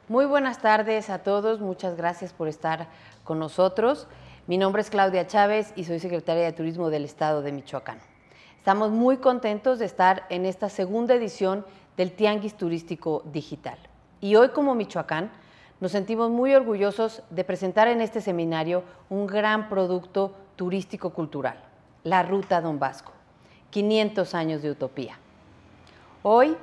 Muy buenas tardes a todos, muchas gracias por estar con nosotros. Mi nombre es Claudia Chávez y soy secretaria de Turismo del Estado de Michoacán. Estamos muy contentos de estar en esta segunda edición del Tianguis Turístico Digital. Y hoy como Michoacán nos sentimos muy orgullosos de presentar en este seminario un gran producto turístico-cultural, la Ruta Don Vasco, 500 años de utopía. Hoy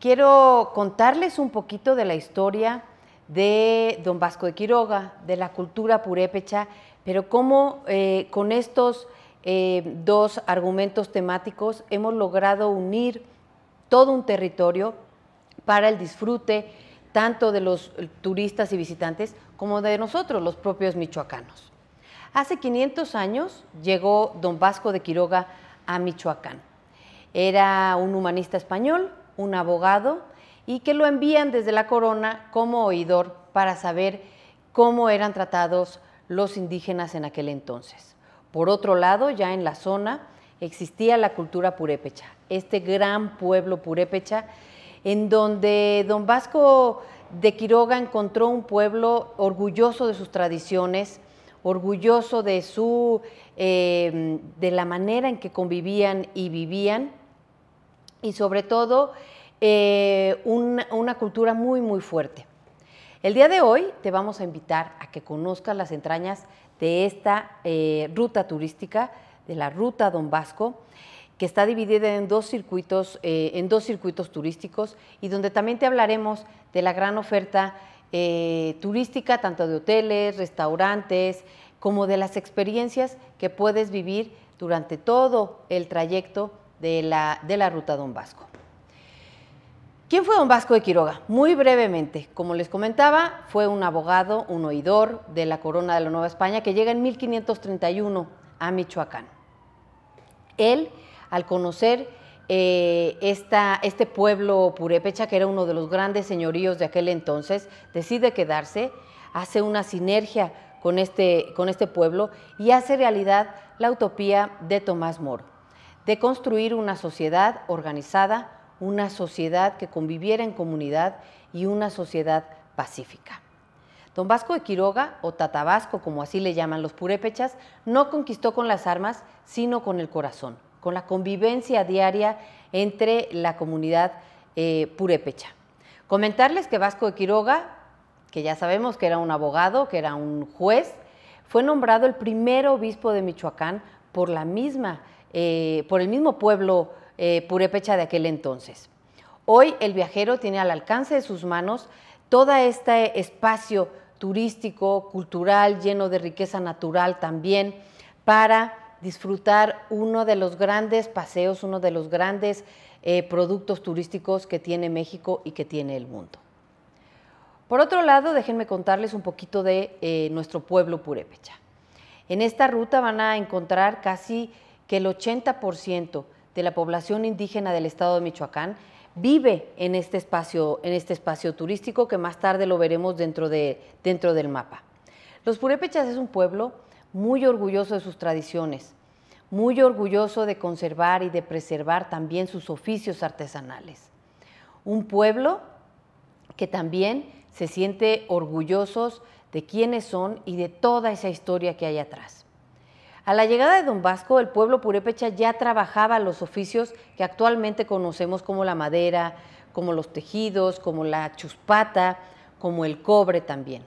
quiero contarles un poquito de la historia de Don Vasco de Quiroga, de la cultura purépecha, pero cómo con estos dos argumentos temáticos hemos logrado unir todo un territorio para el disfrute tanto de los turistas y visitantes como de nosotros, los propios michoacanos. Hace 500 años llegó Don Vasco de Quiroga a Michoacán. Era un humanista español, un abogado, y que lo envían desde la corona como oidor para saber cómo eran tratados los indígenas en aquel entonces. Por otro lado, ya en la zona existía la cultura purépecha, este gran pueblo purépecha, en donde Don Vasco de Quiroga encontró un pueblo orgulloso de sus tradiciones, orgulloso de la manera en que convivían y vivían, y sobre todo una cultura muy, muy fuerte. El día de hoy te vamos a invitar a que conozcas las entrañas de esta ruta turística, de la Ruta Don Vasco, que está dividida en dos circuitos turísticos y donde también te hablaremos de la gran oferta turística, tanto de hoteles, restaurantes, como de las experiencias que puedes vivir durante todo el trayecto de la Ruta Don Vasco. ¿Quién fue Don Vasco de Quiroga? Muy brevemente, como les comentaba, fue un abogado, un oidor de la corona de la Nueva España que llega en 1531 a Michoacán. Él, al conocer este pueblo purépecha, que era uno de los grandes señoríos de aquel entonces, decide quedarse, hace una sinergia con este pueblo y hace realidad la utopía de Tomás Moro, de construir una sociedad organizada, una sociedad que conviviera en comunidad y una sociedad pacífica. Don Vasco de Quiroga, o Tatabasco, como así le llaman los purépechas, no conquistó con las armas, sino con el corazón, con la convivencia diaria entre la comunidad purépecha. Comentarles que Vasco de Quiroga, que ya sabemos que era un abogado, que era un juez, fue nombrado el primer obispo de Michoacán por el mismo pueblo purépecha de aquel entonces. Hoy el viajero tiene al alcance de sus manos todo este espacio turístico, cultural, lleno de riqueza natural también, para disfrutar uno de los grandes paseos, uno de los grandes productos turísticos que tiene México y que tiene el mundo. Por otro lado, déjenme contarles un poquito de nuestro pueblo purépecha. En esta ruta van a encontrar casi que el 80% de la población indígena del estado de Michoacán vive en este espacio turístico, que más tarde lo veremos dentro del mapa. Los purépechas es un pueblo muy orgulloso de sus tradiciones, muy orgulloso de conservar y de preservar también sus oficios artesanales. Un pueblo que también se siente orgullosos de quiénes son y de toda esa historia que hay atrás. A la llegada de Don Vasco, el pueblo purépecha ya trabajaba los oficios que actualmente conocemos como la madera, como los tejidos, como la chuspata, como el cobre también.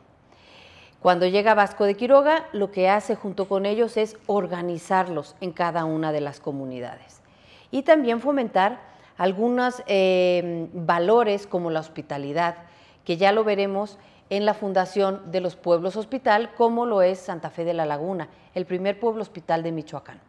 Cuando llega Vasco de Quiroga, lo que hace junto con ellos es organizarlos en cada una de las comunidades y también fomentar algunos valores como la hospitalidad, que ya lo veremos en la fundación de los pueblos hospital, como lo es Santa Fe de la Laguna, el primer pueblo hospital de Michoacán.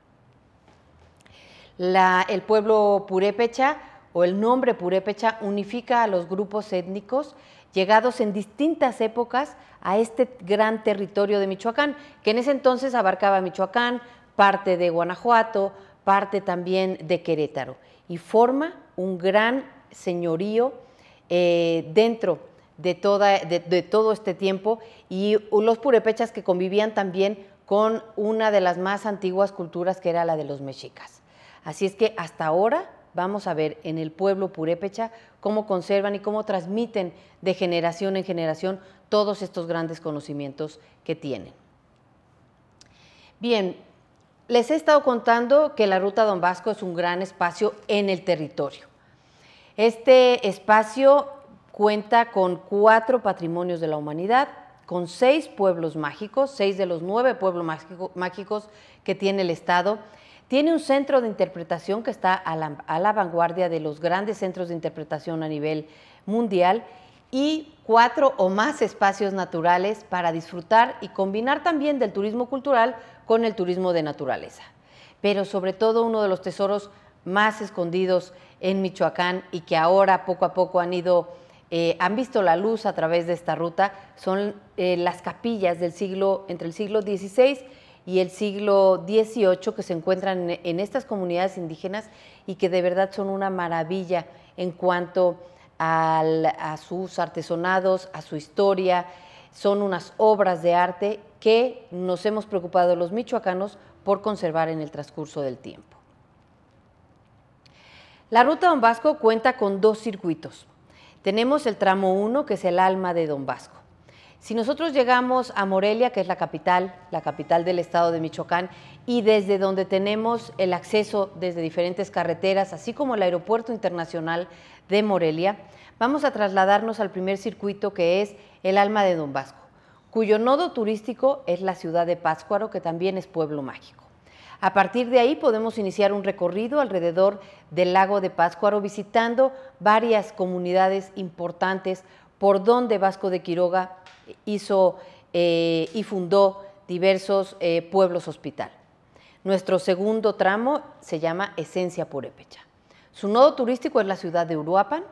El pueblo purépecha, o el nombre purépecha, unifica a los grupos étnicos llegados en distintas épocas a este gran territorio de Michoacán, que en ese entonces abarcaba Michoacán, parte de Guanajuato, parte también de Querétaro, y forma un gran señorío dentro de todo este tiempo, y los purépechas que convivían también con una de las más antiguas culturas, que era la de los mexicas. Así es que hasta ahora vamos a ver en el pueblo purépecha cómo conservan y cómo transmiten de generación en generación todos estos grandes conocimientos que tienen. Bien, les he estado contando que la Ruta Don Vasco es un gran espacio en el territorio. Este espacio cuenta con 4 patrimonios de la humanidad, con 6 pueblos mágicos, 6 de los 9 pueblos mágicos que tiene el Estado. Tiene un centro de interpretación que está a la vanguardia de los grandes centros de interpretación a nivel mundial y 4 o más espacios naturales para disfrutar y combinar también del turismo cultural con el turismo de naturaleza. Pero sobre todo uno de los tesoros más escondidos en Michoacán y que ahora poco a poco han visto la luz a través de esta ruta son las capillas del entre el siglo XVI y el siglo XVIII que se encuentran en estas comunidades indígenas y que de verdad son una maravilla en cuanto a sus artesonados, a su historia. Son unas obras de arte que nos hemos preocupado los michoacanos por conservar en el transcurso del tiempo. La Ruta Don Vasco cuenta con 2 circuitos. Tenemos el tramo 1, que es el alma de Don Vasco. Si nosotros llegamos a Morelia, que es la capital del estado de Michoacán, y desde donde tenemos el acceso desde diferentes carreteras, así como el Aeropuerto Internacional de Morelia, vamos a trasladarnos al primer circuito, que es el alma de Don Vasco, cuyo nodo turístico es la ciudad de Pátzcuaro, que también es pueblo mágico. A partir de ahí podemos iniciar un recorrido alrededor del lago de Pátzcuaro, visitando varias comunidades importantes por donde Vasco de Quiroga hizo y fundó diversos pueblos hospital. Nuestro segundo tramo se llama Esencia Purépecha. Su nodo turístico es la ciudad de Uruapan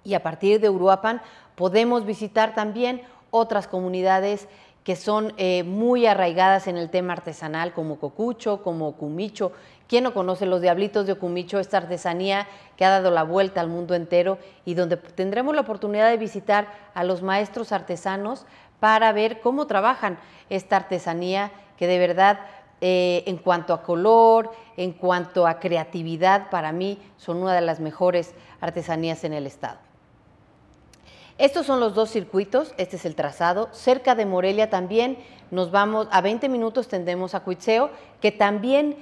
y a partir de Uruapan podemos visitar también otras comunidades que son muy arraigadas en el tema artesanal, como Cocucho, como Ocumicho. ¿Quién no conoce los Diablitos de Ocumicho, esta artesanía que ha dado la vuelta al mundo entero y donde tendremos la oportunidad de visitar a los maestros artesanos para ver cómo trabajan esta artesanía que de verdad, en cuanto a color, en cuanto a creatividad, para mí son una de las mejores artesanías en el estado? Estos son los 2 circuitos, este es el trazado. Cerca de Morelia también nos vamos, a 20 minutos tendremos a Cuitzeo, que también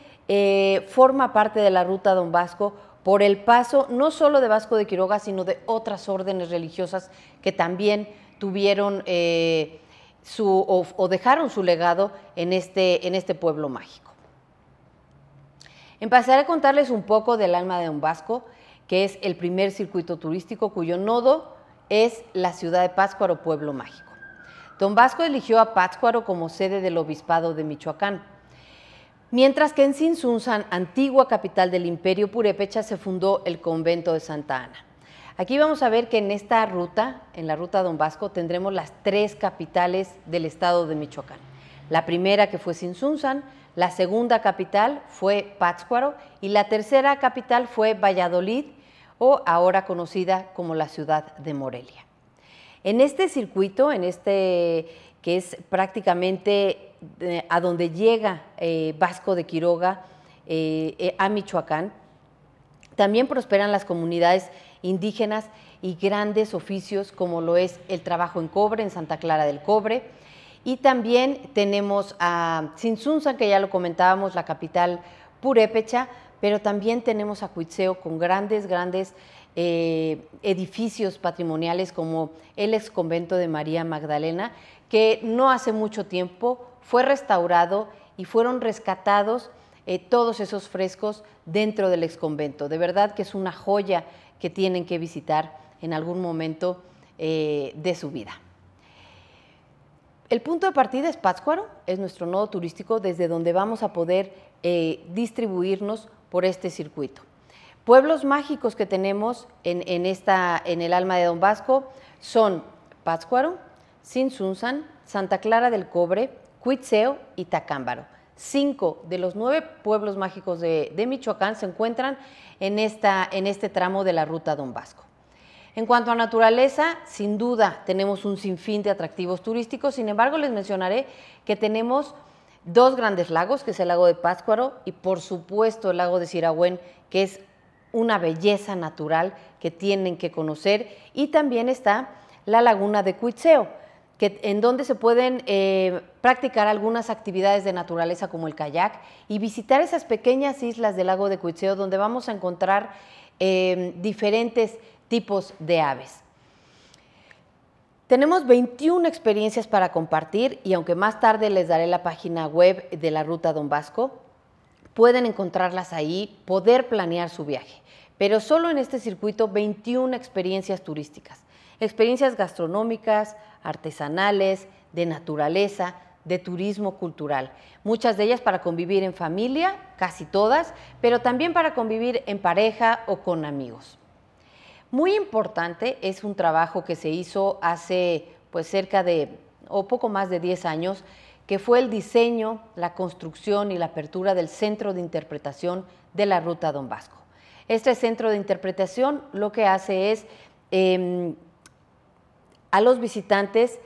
forma parte de la Ruta Don Vasco por el paso no solo de Vasco de Quiroga, sino de otras órdenes religiosas que también tuvieron o dejaron su legado en este pueblo mágico. Empezaré a contarles un poco del alma de Don Vasco, que es el primer circuito turístico cuyo nodo es la ciudad de Pátzcuaro, pueblo mágico. Don Vasco eligió a Pátzcuaro como sede del obispado de Michoacán, mientras que en Tzintzuntzan, antigua capital del imperio purépecha, se fundó el convento de Santa Ana. Aquí vamos a ver que en esta ruta, en la Ruta Don Vasco, tendremos las 3 capitales del estado de Michoacán. La primera, que fue Tzintzuntzan, la segunda capital fue Pátzcuaro y la tercera capital fue Valladolid, o ahora conocida como la ciudad de Morelia. En este circuito, que es prácticamente a donde llega Vasco de Quiroga a Michoacán, también prosperan las comunidades indígenas y grandes oficios como lo es el trabajo en cobre en Santa Clara del Cobre, y también tenemos a Tzintzuntzan, que ya lo comentábamos, la capital purépecha, pero también tenemos a Cuitzeo con grandes edificios patrimoniales como el ex convento de María Magdalena, que no hace mucho tiempo fue restaurado y fueron rescatados todos esos frescos dentro del ex convento. De verdad que es una joya que tienen que visitar en algún momento de su vida. El punto de partida es Pátzcuaro, es nuestro nodo turístico desde donde vamos a poder distribuirnos por este circuito. Pueblos mágicos que tenemos en el alma de Don Vasco son Pátzcuaro, Tzintzuntzan, Santa Clara del Cobre, Cuitzeo y Tacámbaro. 5 de los 9 pueblos mágicos de Michoacán se encuentran en este tramo de la Ruta Don Vasco. En cuanto a naturaleza, sin duda tenemos un sinfín de atractivos turísticos, sin embargo les mencionaré que tenemos 2 grandes lagos, que es el lago de Pátzcuaro y por supuesto el lago de Sirahuen, que es una belleza natural que tienen que conocer. Y también está la laguna de Cuitzeo, en donde se pueden practicar algunas actividades de naturaleza como el kayak y visitar esas pequeñas islas del lago de Cuitzeo, donde vamos a encontrar diferentes tipos de aves. Tenemos 21 experiencias para compartir y aunque más tarde les daré la página web de la Ruta Don Vasco, pueden encontrarlas ahí, poder planear su viaje. Pero solo en este circuito 21 experiencias turísticas, experiencias gastronómicas, artesanales, de naturaleza, de turismo cultural. Muchas de ellas para convivir en familia, casi todas, pero también para convivir en pareja o con amigos. Muy importante es un trabajo que se hizo hace cerca de, o poco más de 10 años, que fue el diseño, la construcción y la apertura del Centro de Interpretación de la Ruta Don Vasco. Este centro de interpretación lo que hace es a los visitantes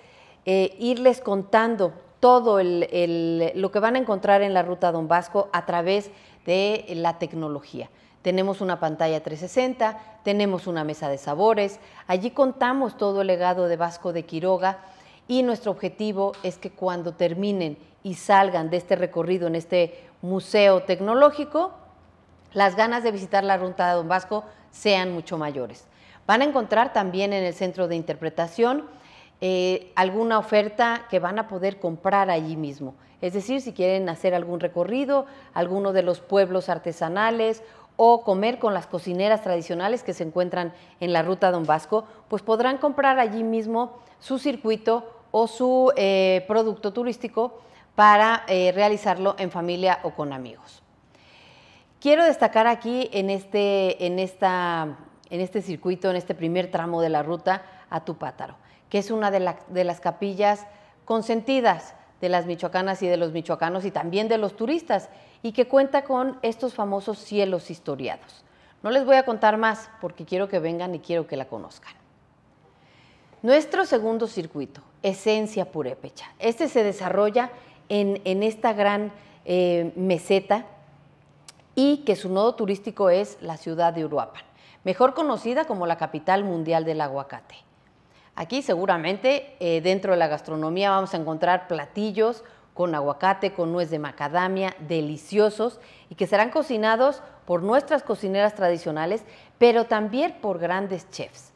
irles contando todo lo que van a encontrar en la Ruta Don Vasco a través de la tecnología. Tenemos una pantalla 360, tenemos una mesa de sabores, allí contamos todo el legado de Vasco de Quiroga y nuestro objetivo es que cuando terminen y salgan de este recorrido en este museo tecnológico, las ganas de visitar la Ruta de Don Vasco sean mucho mayores. Van a encontrar también en el centro de interpretación alguna oferta que van a poder comprar allí mismo. Es decir, si quieren hacer algún recorrido, alguno de los pueblos artesanales o comer con las cocineras tradicionales que se encuentran en la Ruta Don Vasco, pues podrán comprar allí mismo su circuito o su producto turístico para realizarlo en familia o con amigos. Quiero destacar aquí en este circuito, en este primer tramo de la ruta, a Tupátaro, que es una de las capillas consentidas de las michoacanas y de los michoacanos y también de los turistas, y que cuenta con estos famosos cielos historiados. No les voy a contar más porque quiero que vengan y quiero que la conozcan. Nuestro segundo circuito, Esencia Purépecha. Este se desarrolla en esta gran meseta y que su nodo turístico es la ciudad de Uruapan, mejor conocida como la capital mundial del aguacate. Aquí seguramente dentro de la gastronomía vamos a encontrar platillos con aguacate, con nuez de macadamia, deliciosos y que serán cocinados por nuestras cocineras tradicionales, pero también por grandes chefs.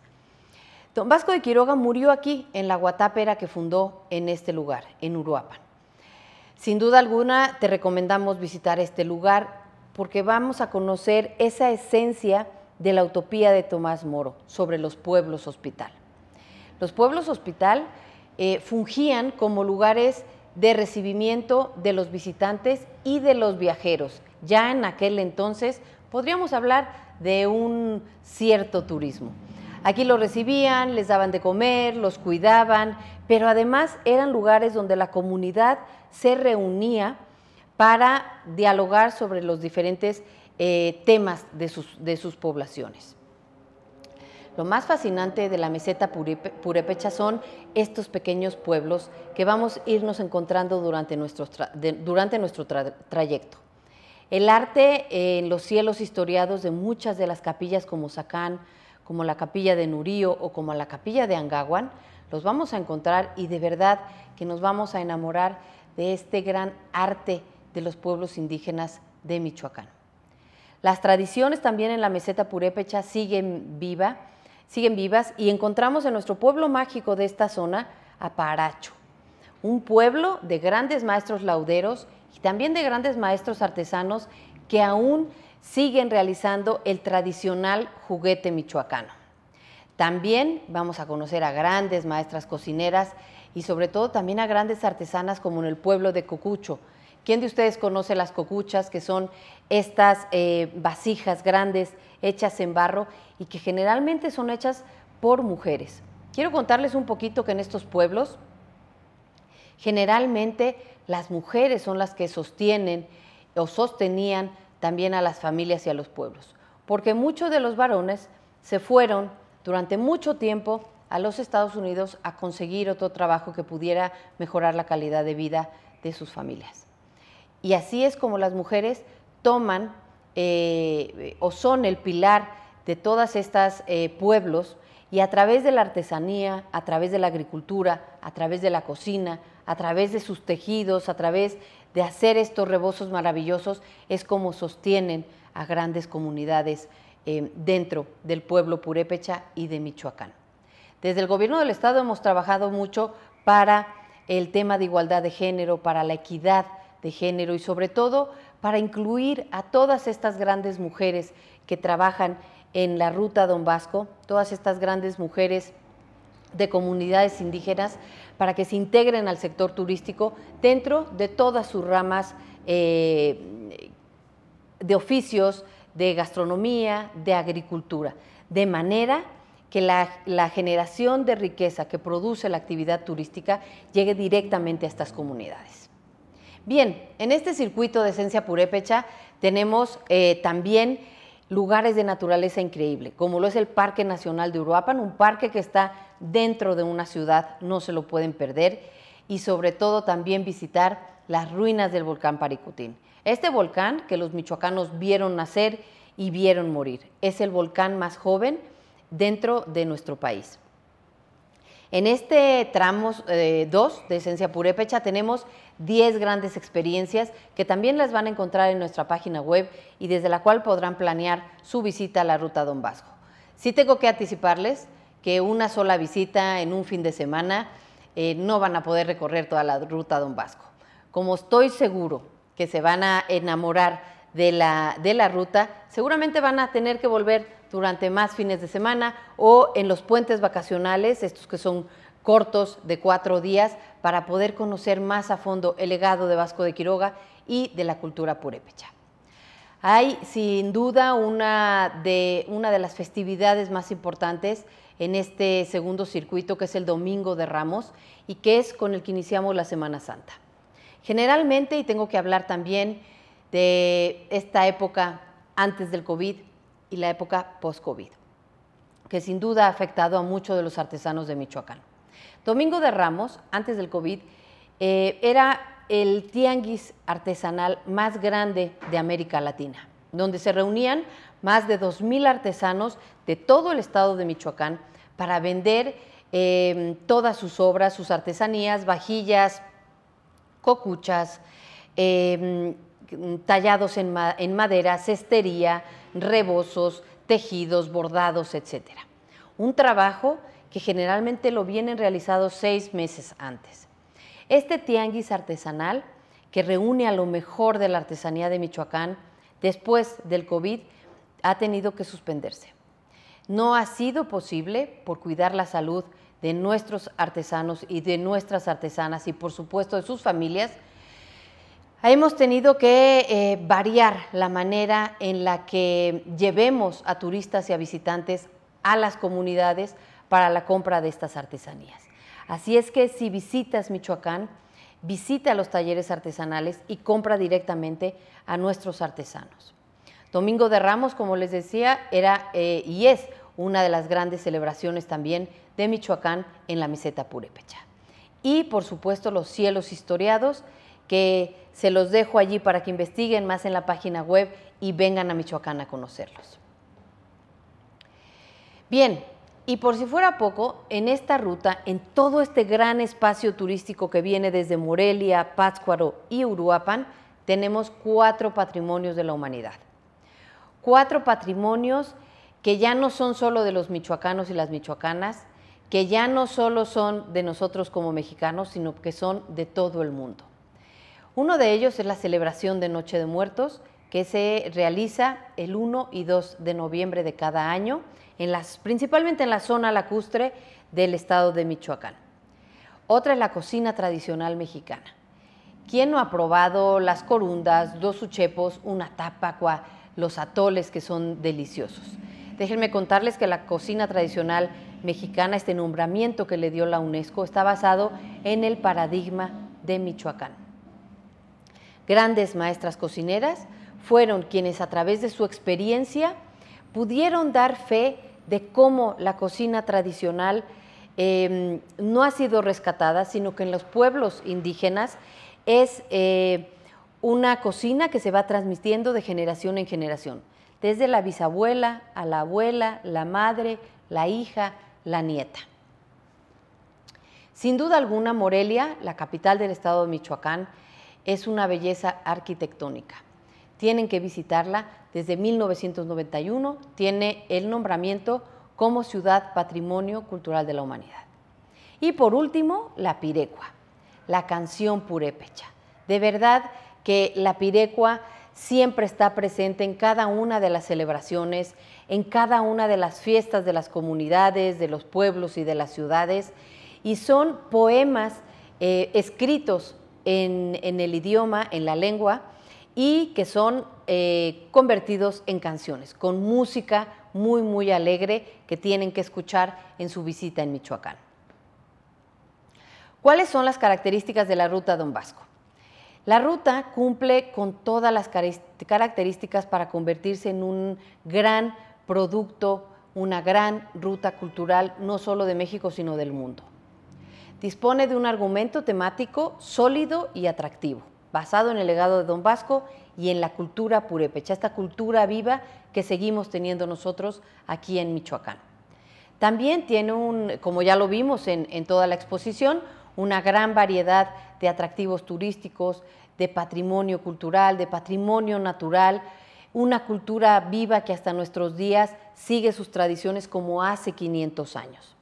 Don Vasco de Quiroga murió aquí, en la guatápera que fundó en este lugar, en Uruapan. Sin duda alguna te recomendamos visitar este lugar porque vamos a conocer esa esencia de la utopía de Tomás Moro sobre los pueblos hospital. Los pueblos hospital fungían como lugares de recibimiento de los visitantes y de los viajeros. Ya en aquel entonces podríamos hablar de un cierto turismo. Aquí los recibían, les daban de comer, los cuidaban, pero además eran lugares donde la comunidad se reunía para dialogar sobre los diferentes temas de sus poblaciones. Lo más fascinante de la meseta purépecha son estos pequeños pueblos que vamos a irnos encontrando durante nuestro trayecto. El arte en los cielos historiados de muchas de las capillas como Sacán, como la capilla de Nurío o como la capilla de Angahuán, los vamos a encontrar y de verdad que nos vamos a enamorar de este gran arte de los pueblos indígenas de Michoacán. Las tradiciones también en la meseta purépecha siguen vivas y encontramos en nuestro pueblo mágico de esta zona a Paracho, un pueblo de grandes maestros lauderos y también de grandes maestros artesanos que aún siguen realizando el tradicional juguete michoacano. También vamos a conocer a grandes maestras cocineras y sobre todo también a grandes artesanas como en el pueblo de Cocucho. ¿Quién de ustedes conoce las cocuchas, que son estas vasijas grandes hechas en barro y que generalmente son hechas por mujeres? Quiero contarles un poquito que en estos pueblos generalmente las mujeres son las que sostienen o sostenían también a las familias y a los pueblos, porque muchos de los varones se fueron durante mucho tiempo a los Estados Unidos a conseguir otro trabajo que pudiera mejorar la calidad de vida de sus familias. Y así es como las mujeres toman o son el pilar de todas estas pueblos, y a través de la artesanía, a través de la agricultura, a través de la cocina, a través de sus tejidos, a través de hacer estos rebozos maravillosos, es como sostienen a grandes comunidades dentro del pueblo purépecha y de Michoacán. Desde el gobierno del estado hemos trabajado mucho para el tema de igualdad de género, para la equidad de género y sobre todo para incluir a todas estas grandes mujeres que trabajan en la Ruta Don Vasco, todas estas grandes mujeres de comunidades indígenas, para que se integren al sector turístico dentro de todas sus ramas de oficios, de gastronomía, de agricultura, de manera que la generación de riqueza que produce la actividad turística llegue directamente a estas comunidades. Bien, en este circuito de esencia purépecha tenemos también lugares de naturaleza increíble, como lo es el Parque Nacional de Uruapan, un parque que está dentro de una ciudad, no se lo pueden perder, y sobre todo también visitar las ruinas del volcán Paricutín. Este volcán que los michoacanos vieron nacer y vieron morir, es el volcán más joven dentro de nuestro país. En este tramo 2 de Esencia Purépecha tenemos 10 grandes experiencias que también las van a encontrar en nuestra página web y desde la cual podrán planear su visita a la Ruta Don Vasco. Sí tengo que anticiparles que una sola visita en un fin de semana no van a poder recorrer toda la Ruta Don Vasco. Como estoy seguro que se van a enamorar de la ruta, seguramente van a tener que volver durante más fines de semana o en los puentes vacacionales, estos que son cortos de 4 días, para poder conocer más a fondo el legado de Vasco de Quiroga y de la cultura purépecha. Hay sin duda una de las festividades más importantes en este segundo circuito, que es el Domingo de Ramos y que es con el que iniciamos la Semana Santa. Generalmente, y tengo que hablar también de esta época antes del COVID y la época post-COVID, que sin duda ha afectado a muchos de los artesanos de Michoacán. Domingo de Ramos, antes del COVID, era el tianguis artesanal más grande de América Latina, donde se reunían más de 2,000 artesanos de todo el estado de Michoacán para vender todas sus obras, sus artesanías, vajillas, cocuchas, tallados en madera, cestería, rebozos, tejidos, bordados, etc. Un trabajo que generalmente lo vienen realizado 6 meses antes. Este tianguis artesanal, que reúne a lo mejor de la artesanía de Michoacán, después del COVID, ha tenido que suspenderse. No ha sido posible por cuidar la salud de nuestros artesanos y de nuestras artesanas y por supuesto de sus familias. Hemos tenido que variar la manera en la que llevemos a turistas y a visitantes a las comunidades para la compra de estas artesanías. Así es que si visitas Michoacán, visita los talleres artesanales y compra directamente a nuestros artesanos. Domingo de Ramos, como les decía, era y es una de las grandes celebraciones también de Michoacán en la meseta purépecha. Y por supuesto los cielos historiados, que se los dejo allí para que investiguen más en la página web y vengan a Michoacán a conocerlos. Bien, y por si fuera poco, en esta ruta, en todo este gran espacio turístico que viene desde Morelia, Pátzcuaro y Uruapan, tenemos 4 patrimonios de la humanidad. 4 patrimonios que ya no son solo de los michoacanos y las michoacanas, que ya no solo son de nosotros como mexicanos, sino que son de todo el mundo. Uno de ellos es la celebración de Noche de Muertos, que se realiza el 1 y 2 de noviembre de cada año, principalmente en la zona lacustre del estado de Michoacán. Otra es la cocina tradicional mexicana. ¿Quién no ha probado las corundas, los uchepos, una tápacua, los atoles, que son deliciosos? Déjenme contarles que la cocina tradicional mexicana, este nombramiento que le dio la UNESCO, está basado en el paradigma de Michoacán. Grandes maestras cocineras fueron quienes a través de su experiencia pudieron dar fe de cómo la cocina tradicional no ha sido rescatada, sino que en los pueblos indígenas es una cocina que se va transmitiendo de generación en generación, desde la bisabuela a la abuela, la madre, la hija, la nieta. Sin duda alguna, Morelia, la capital del estado de Michoacán, es una belleza arquitectónica. Tienen que visitarla. Desde 1991 tiene el nombramiento como Ciudad Patrimonio Cultural de la Humanidad. Y por último, la pirecua, la canción purépecha. De verdad que la pirecua siempre está presente en cada una de las celebraciones, en cada una de las fiestas de las comunidades, de los pueblos y de las ciudades, y son poemas escritos en el idioma, en la lengua, y que son convertidos en canciones, con música muy, muy alegre que tienen que escuchar en su visita en Michoacán. ¿Cuáles son las características de la Ruta Don Vasco? La ruta cumple con todas las características para convertirse en un gran producto, una gran ruta cultural, no solo de México, sino del mundo. Dispone de un argumento temático sólido y atractivo, basado en el legado de Don Vasco y en la cultura purépecha, esta cultura viva que seguimos teniendo nosotros aquí en Michoacán. También tiene, como ya lo vimos en toda la exposición, una gran variedad de atractivos turísticos, de patrimonio cultural, de patrimonio natural, una cultura viva que hasta nuestros días sigue sus tradiciones como hace 500 años.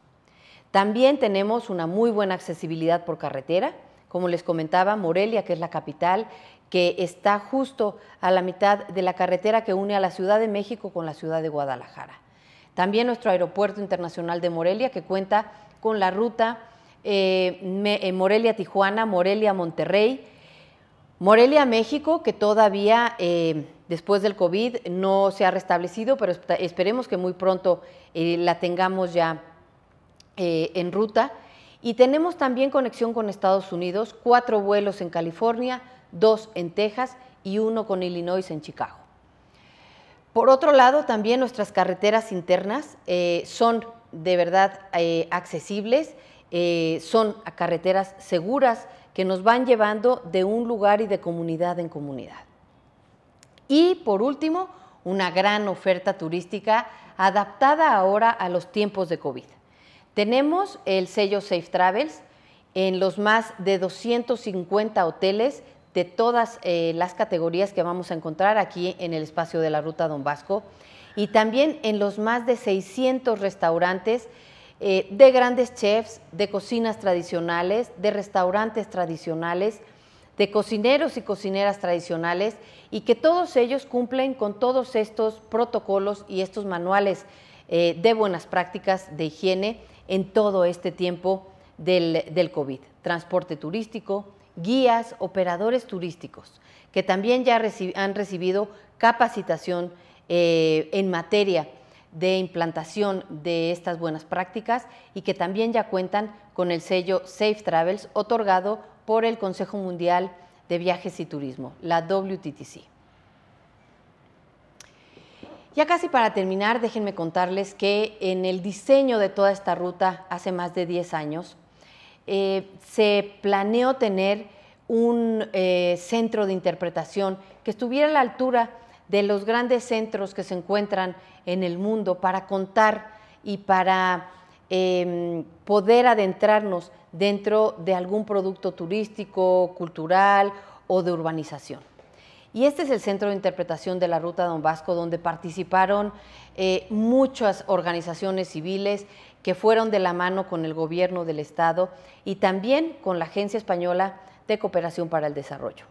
También tenemos una muy buena accesibilidad por carretera, como les comentaba, Morelia, que es la capital, que está justo a la mitad de la carretera que une a la Ciudad de México con la ciudad de Guadalajara. También nuestro aeropuerto internacional de Morelia, que cuenta con la ruta Morelia-Tijuana, Morelia-Monterrey, Morelia-México, que todavía después del COVID no se ha restablecido, pero esperemos que muy pronto la tengamos ya en ruta. Y tenemos también conexión con Estados Unidos, 4 vuelos en California, 2 en Texas y 1 con Illinois en Chicago. Por otro lado, también nuestras carreteras internas son de verdad accesibles, son carreteras seguras que nos van llevando de un lugar y de comunidad en comunidad. Y por último, una gran oferta turística adaptada ahora a los tiempos de COVID. Tenemos el sello Safe Travels en los más de 250 hoteles de todas las categorías que vamos a encontrar aquí en el espacio de la Ruta Don Vasco, y también en los más de 600 restaurantes de grandes chefs, de cocinas tradicionales, de restaurantes tradicionales, de cocineros y cocineras tradicionales, y que todos ellos cumplen con todos estos protocolos y estos manuales de buenas prácticas de higiene en todo este tiempo del COVID. Transporte turístico, guías, operadores turísticos, que también ya han recibido capacitación en materia de implantación de estas buenas prácticas y que también ya cuentan con el sello Safe Travels otorgado por el Consejo Mundial de Viajes y Turismo, la WTTC. Ya casi para terminar, déjenme contarles que en el diseño de toda esta ruta hace más de 10 años, se planeó tener un centro de interpretación que estuviera a la altura de los grandes centros que se encuentran en el mundo para contar y para poder adentrarnos dentro de algún producto turístico, cultural o de urbanización. Y este es el centro de interpretación de la Ruta Don Vasco, donde participaron muchas organizaciones civiles que fueron de la mano con el gobierno del estado y también con la Agencia Española de Cooperación para el Desarrollo.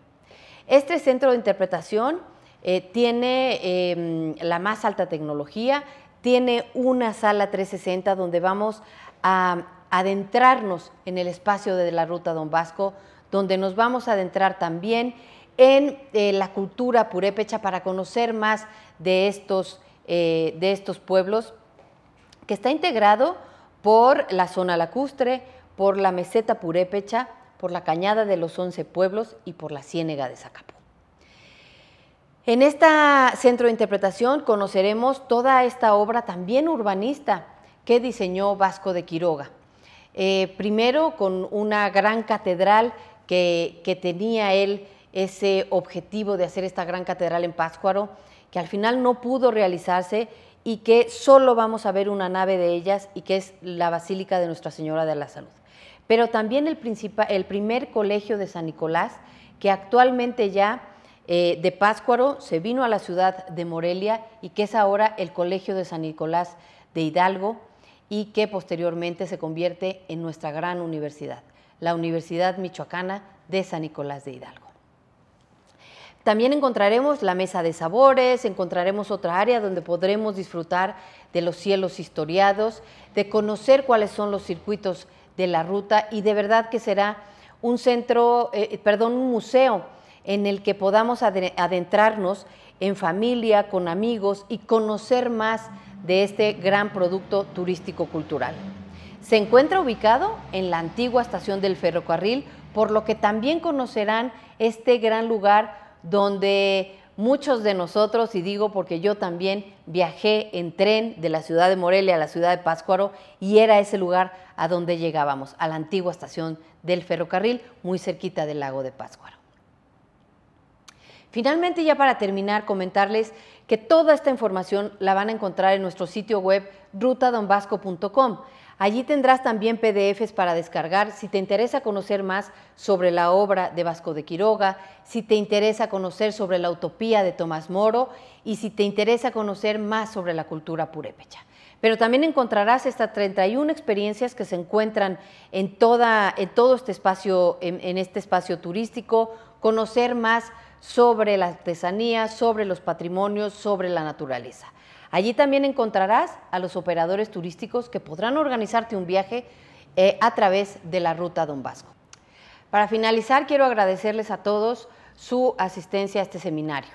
Este centro de interpretación tiene la más alta tecnología, tiene una sala 360 donde vamos a adentrarnos en el espacio de la Ruta Don Vasco, donde nos vamos a adentrar también en la cultura purépecha para conocer más de estos pueblos, que está integrado por la zona lacustre, por la meseta purépecha, por la cañada de los 11 pueblos y por la ciénega de Zacapú. En este centro de interpretación conoceremos toda esta obra también urbanista que diseñó Vasco de Quiroga. Primero con una gran catedral que tenía él ese objetivo de hacer esta gran catedral en Pátzcuaro, que al final no pudo realizarse y que solo vamos a ver una nave de ellas y que es la Basílica de Nuestra Señora de la Salud. Pero también el primer colegio de San Nicolás, que actualmente ya de Pátzcuaro se vino a la ciudad de Morelia y que es ahora el Colegio de San Nicolás de Hidalgo y que posteriormente se convierte en nuestra gran universidad, la Universidad Michoacana de San Nicolás de Hidalgo. También encontraremos la mesa de sabores, encontraremos otra área donde podremos disfrutar de los cielos historiados, de conocer cuáles son los circuitos de la ruta y de verdad que será un un museo en el que podamos adentrarnos en familia, con amigos y conocer más de este gran producto turístico-cultural. Se encuentra ubicado en la antigua estación del ferrocarril, por lo que también conocerán este gran lugar donde muchos de nosotros, y digo porque yo también viajé en tren de la ciudad de Morelia a la ciudad de Pátzcuaro y era ese lugar a donde llegábamos, a la antigua estación del ferrocarril, muy cerquita del lago de Pátzcuaro. Finalmente, ya para terminar, comentarles que toda esta información la van a encontrar en nuestro sitio web rutadonbasco.com. Allí tendrás también PDFs para descargar si te interesa conocer más sobre la obra de Vasco de Quiroga, si te interesa conocer sobre la utopía de Tomás Moro y si te interesa conocer más sobre la cultura purépecha. Pero también encontrarás estas 31 experiencias que se encuentran en todo este espacio, en este espacio turístico, conocer más sobre la artesanía, sobre los patrimonios, sobre la naturaleza. Allí también encontrarás a los operadores turísticos que podrán organizarte un viaje a través de la Ruta Don Vasco. Para finalizar, quiero agradecerles a todos su asistencia a este seminario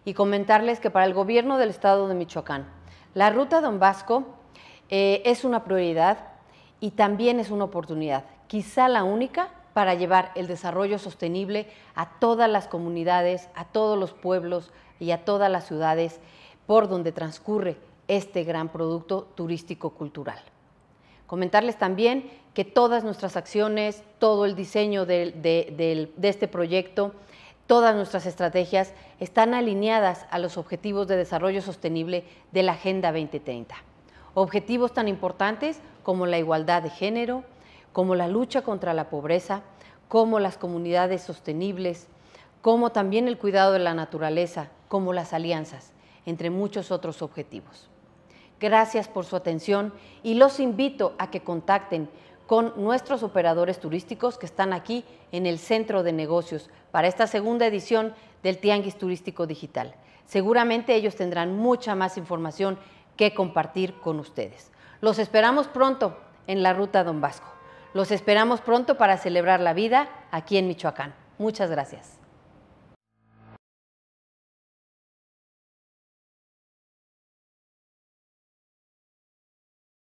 y comentarles que para el gobierno del estado de Michoacán, la Ruta Don Vasco es una prioridad y también es una oportunidad, quizá la única, para llevar el desarrollo sostenible a todas las comunidades, a todos los pueblos y a todas las ciudades por donde transcurre este gran producto turístico-cultural. Comentarles también que todas nuestras acciones, todo el diseño de este proyecto, todas nuestras estrategias están alineadas a los objetivos de desarrollo sostenible de la Agenda 2030. Objetivos tan importantes como la igualdad de género, como la lucha contra la pobreza, como las comunidades sostenibles, como también el cuidado de la naturaleza, como las alianzas, entre muchos otros objetivos. Gracias por su atención y los invito a que contacten con nuestros operadores turísticos que están aquí en el Centro de Negocios para esta segunda edición del Tianguis Turístico Digital. Seguramente ellos tendrán mucha más información que compartir con ustedes. Los esperamos pronto en la Ruta Don Vasco. Los esperamos pronto para celebrar la vida aquí en Michoacán. Muchas gracias.